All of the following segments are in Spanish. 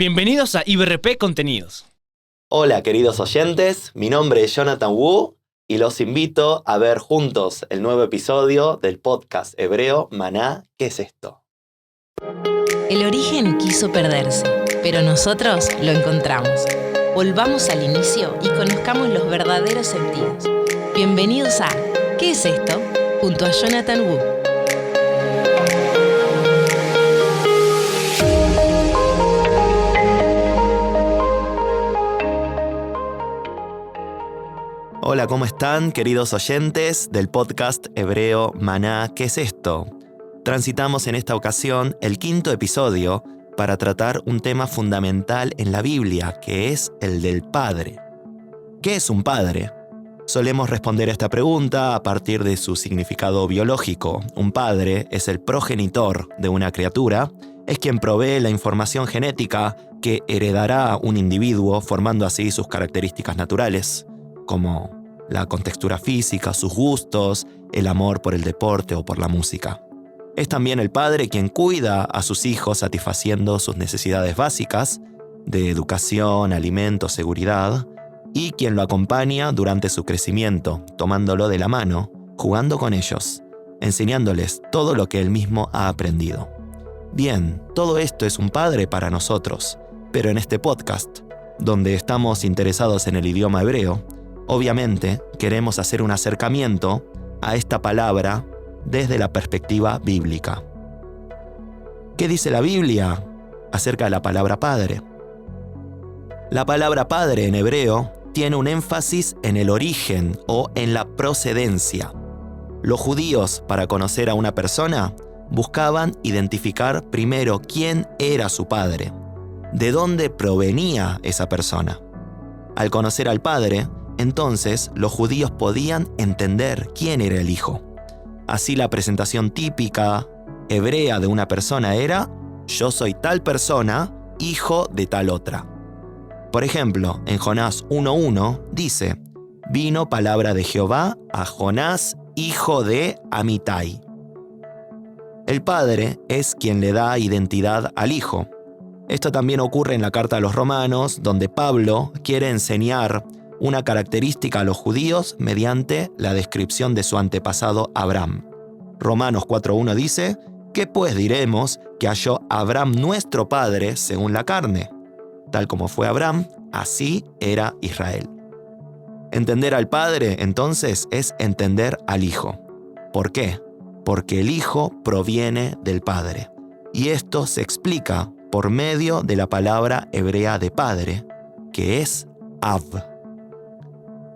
Bienvenidos a IBRP Contenidos. Hola queridos oyentes, mi nombre es Jonathan Wu y los invito a ver juntos el nuevo episodio del podcast hebreo Maná, ¿qué es esto? El origen quiso perderse, pero nosotros lo encontramos. Volvamos al inicio y conozcamos los verdaderos sentidos. Bienvenidos a ¿Qué es esto? Junto a Jonathan Wu. Hola, ¿cómo están queridos oyentes del podcast hebreo Maná, ¿qué es esto? Transitamos en esta ocasión el quinto episodio para tratar un tema fundamental en la Biblia, que es el del padre. ¿Qué es un padre? Solemos responder a esta pregunta a partir de su significado biológico. Un padre es el progenitor de una criatura, es quien provee la información genética que heredará un individuo, formando así sus características naturales, como la contextura física, sus gustos, el amor por el deporte o por la música. Es también el padre quien cuida a sus hijos satisfaciendo sus necesidades básicas de educación, alimento, seguridad, y quien lo acompaña durante su crecimiento, tomándolo de la mano, jugando con ellos, enseñándoles todo lo que él mismo ha aprendido. Bien, todo esto es un padre para nosotros, pero en este podcast, donde estamos interesados en el idioma hebreo, obviamente queremos hacer un acercamiento a esta palabra desde la perspectiva bíblica. ¿Qué dice la Biblia acerca de la palabra padre? La palabra padre en hebreo tiene un énfasis en el origen o en la procedencia. Los judíos, para conocer a una persona, buscaban identificar primero quién era su padre, de dónde provenía esa persona. Al conocer al padre, entonces los judíos podían entender quién era el hijo. Así la presentación típica hebrea de una persona era: yo soy tal persona, hijo de tal otra. Por ejemplo, en Jonás 1:1 dice: vino palabra de Jehová a Jonás, hijo de Amitai. El padre es quien le da identidad al hijo. Esto también ocurre en la carta a los Romanos, donde Pablo quiere enseñar una característica a los judíos mediante la descripción de su antepasado Abraham. Romanos 4:1 dice: ¿qué pues diremos que halló Abraham nuestro padre según la carne? Tal como fue Abraham, así era Israel. Entender al padre, entonces, es entender al hijo. ¿Por qué? Porque el hijo proviene del padre. Y esto se explica por medio de la palabra hebrea de padre, que es Av.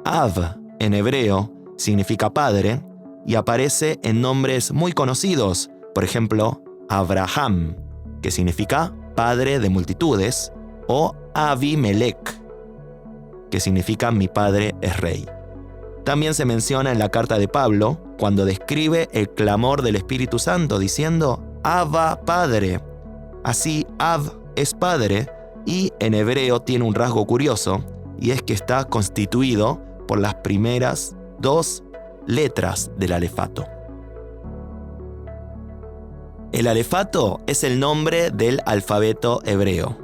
Av, en hebreo, significa padre y aparece en nombres muy conocidos, por ejemplo, Abraham, que significa padre de multitudes, o Abimelech, que significa mi padre es rey. También se menciona en la carta de Pablo cuando describe el clamor del Espíritu Santo diciendo Abba, Padre. Así, Av es padre y en hebreo tiene un rasgo curioso, y es que está constituido por las primeras dos letras del alefato. El alefato es el nombre del alfabeto hebreo.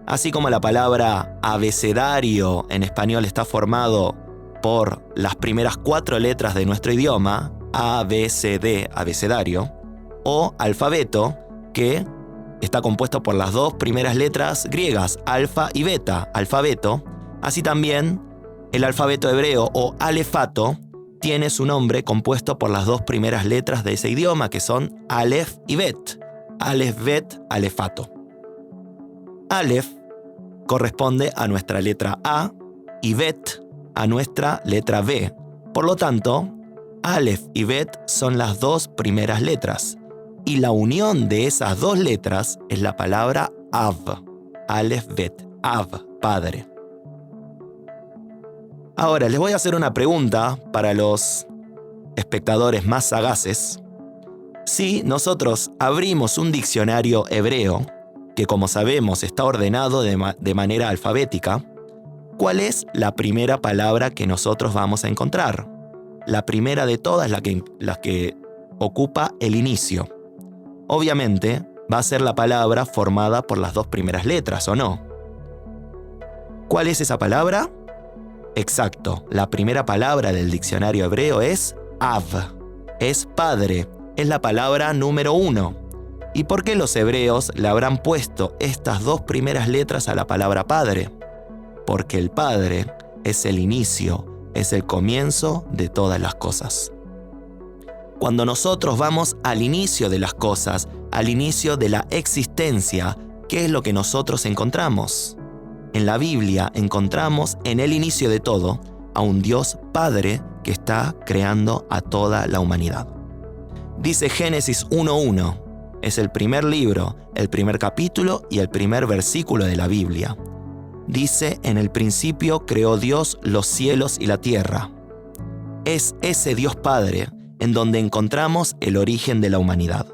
Así como la palabra abecedario en español está formado por las primeras 4 letras de nuestro idioma, A, B, C, D, abecedario, o alfabeto, que está compuesto por las 2 primeras letras griegas, alfa y beta, alfabeto, así también el alfabeto hebreo o alefato tiene su nombre compuesto por las 2 primeras letras de ese idioma, que son Aleph y Bet. Aleph, Bet, alefato. Aleph corresponde a nuestra letra A y Bet a nuestra letra B. Por lo tanto, Aleph y Bet son las 2 primeras letras. Y la unión de esas 2 letras es la palabra Av. Aleph, Bet, Av, padre. Ahora, les voy a hacer una pregunta para los espectadores más sagaces. Si nosotros abrimos un diccionario hebreo, que como sabemos está ordenado de manera alfabética, ¿cuál es la primera palabra que nosotros vamos a encontrar? La primera de todas, la que ocupa el inicio. Obviamente, va a ser la palabra formada por las 2 primeras letras, ¿o no? ¿Cuál es esa palabra? Exacto, la primera palabra del diccionario hebreo es Av, es padre, es la palabra número 1. ¿Y por qué los hebreos le habrán puesto estas 2 primeras letras a la palabra padre? Porque el padre es el inicio, es el comienzo de todas las cosas. Cuando nosotros vamos al inicio de las cosas, al inicio de la existencia, ¿qué es lo que nosotros encontramos? En la Biblia encontramos en el inicio de todo a un Dios Padre que está creando a toda la humanidad. Dice Génesis 1:1, es el primer libro, el primer capítulo y el primer versículo de la Biblia. Dice, en el principio creó Dios los cielos y la tierra. Es ese Dios Padre en donde encontramos el origen de la humanidad.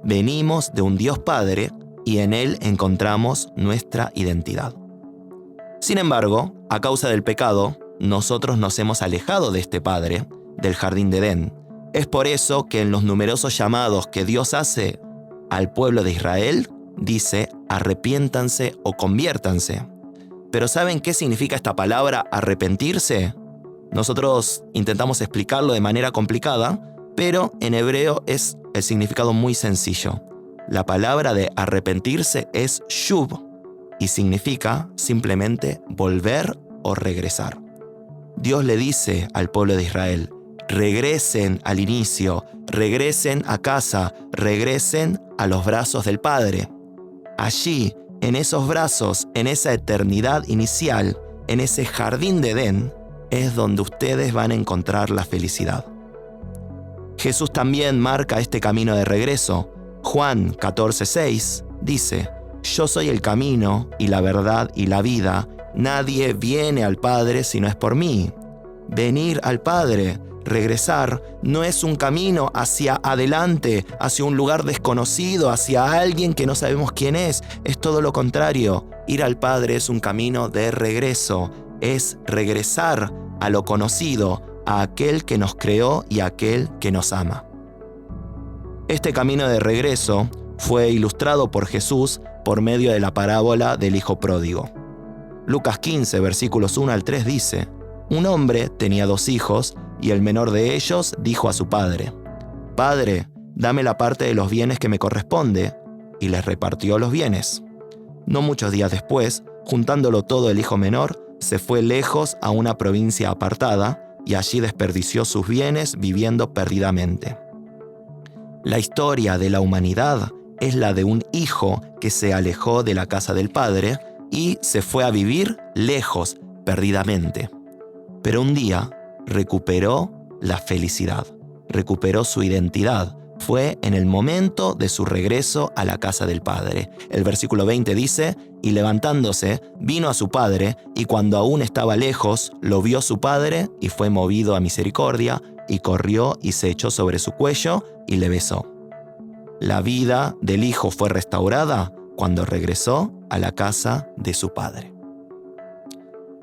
Venimos de un Dios Padre y en Él encontramos nuestra identidad. Sin embargo, a causa del pecado, nosotros nos hemos alejado de este Padre, del jardín de Edén. Es por eso que en los numerosos llamados que Dios hace al pueblo de Israel, dice, arrepiéntanse o conviértanse. Pero ¿saben qué significa esta palabra arrepentirse? Nosotros intentamos explicarlo de manera complicada, pero en hebreo es el significado muy sencillo. La palabra de arrepentirse es shuv y significa simplemente volver o regresar. Dios le dice al pueblo de Israel, regresen al inicio, regresen a casa, regresen a los brazos del Padre. Allí, en esos brazos, en esa eternidad inicial, en ese jardín de Edén, es donde ustedes van a encontrar la felicidad. Jesús también marca este camino de regreso. Juan 14:6 dice, yo soy el camino y la verdad y la vida. Nadie viene al Padre si no es por mí. Venir al Padre, regresar, no es un camino hacia adelante, hacia un lugar desconocido, hacia alguien que no sabemos quién es todo lo contrario. Ir al Padre es un camino de regreso, es regresar a lo conocido, a aquel que nos creó y a aquel que nos ama. Este camino de regreso fue ilustrado por Jesús por medio de la parábola del hijo pródigo. Lucas 15, versículos 1 al 3 dice, un hombre tenía 2 hijos y el menor de ellos dijo a su padre, «Padre, dame la parte de los bienes que me corresponde», y les repartió los bienes. No muchos días después, juntándolo todo el hijo menor, se fue lejos a una provincia apartada y allí desperdició sus bienes viviendo perdidamente. La historia de la humanidad es la de un hijo que se alejó de la casa del padre y se fue a vivir lejos, perdidamente. Pero un día recuperó la felicidad, recuperó su identidad. Fue en el momento de su regreso a la casa del padre. El versículo 20 dice, y levantándose, vino a su padre, y cuando aún estaba lejos, lo vio su padre, y fue movido a misericordia, y corrió y se echó sobre su cuello, y le besó. La vida del hijo fue restaurada cuando regresó a la casa de su padre.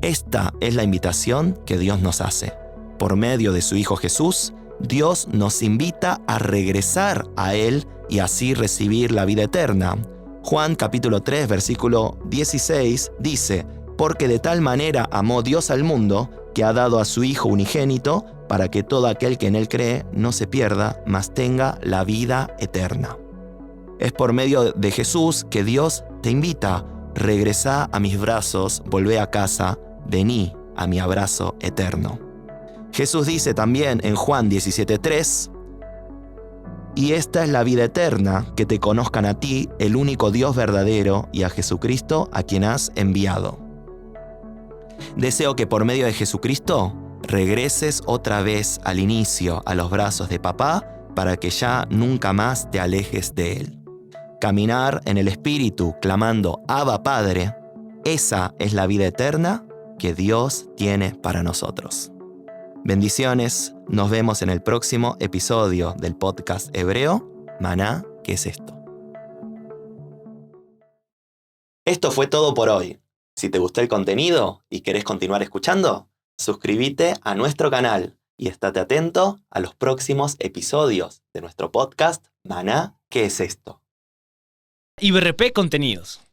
Esta es la invitación que Dios nos hace. Por medio de su Hijo Jesús, Dios nos invita a regresar a Él y así recibir la vida eterna. Juan capítulo 3, versículo 16 dice, «Porque de tal manera amó Dios al mundo, que ha dado a su Hijo unigénito, para que todo aquel que en Él cree no se pierda, mas tenga la vida eterna». Es por medio de Jesús que Dios te invita, regresá a mis brazos, volvé a casa, vení a mi abrazo eterno. Jesús dice también en Juan 17:3, «Y esta es la vida eterna, que te conozcan a ti, el único Dios verdadero, y a Jesucristo, a quien has enviado». Deseo que por medio de Jesucristo regreses otra vez al inicio, a los brazos de papá, para que ya nunca más te alejes de Él. Caminar en el Espíritu, clamando Abba Padre, esa es la vida eterna que Dios tiene para nosotros. Bendiciones, nos vemos en el próximo episodio del podcast hebreo, Maná, ¿qué es esto? Esto fue todo por hoy. Si te gustó el contenido y querés continuar escuchando, suscríbete a nuestro canal y estate atento a los próximos episodios de nuestro podcast, Maná, ¿qué es esto? IBRP Contenidos.